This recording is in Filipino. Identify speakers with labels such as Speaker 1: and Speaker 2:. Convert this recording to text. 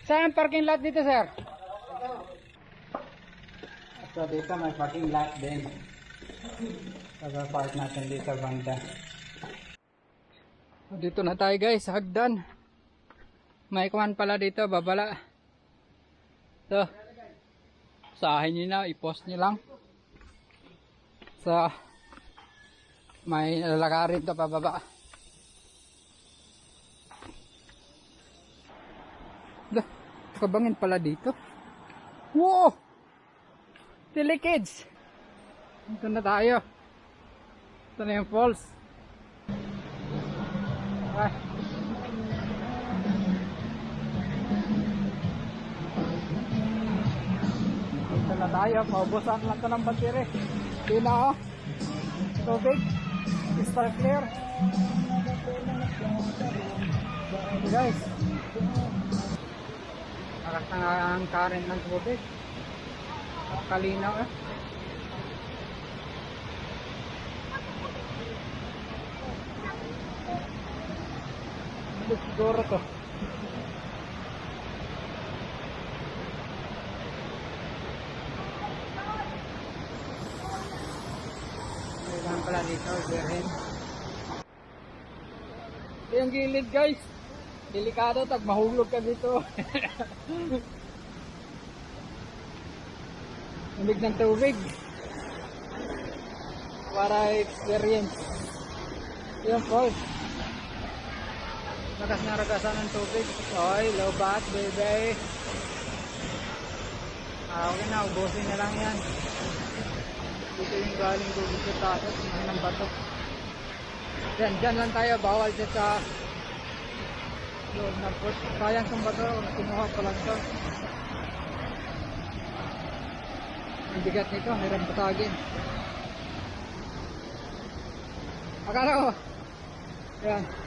Speaker 1: Saan ang parking lot dito, sir? So dito may parking lot din. Pag-park natin dito banda. So, dito na tayo guys, hagdan. May kuman pala dito, babala. So, usahin nyo na, i-post nyo lang. So, may lalakarin to pababa. Kabangin pala dito. Wow! Telekids! Ito na tayo. Ito na yung falls. Ay. Ito na tayo. Maubusan lang ito ng battery. Ito na oh. Tubig. Crystal clear. Okay, guys. Paras na ang current ng tubig. Kalinaw eh. Ano siguro to? Mayroon pala dito, Berhen. Ito yung gilid guys. Delikado, tag mahulog ka dito. Lamig ng tubig. Para experience. Yung falls. Lakas na ragasan ng tubig. Oy, low bat, baby. Okay na, ubusin na lang yan. Dito yung galing tubig sa taas. Ng bato. Dyan lang tayo. Bawal dyan sa loob na pot. Sayang sa bato. Kinuha pa lang ito. Ang bigat nito. Mayroong patagin. Akala ko. Ayan.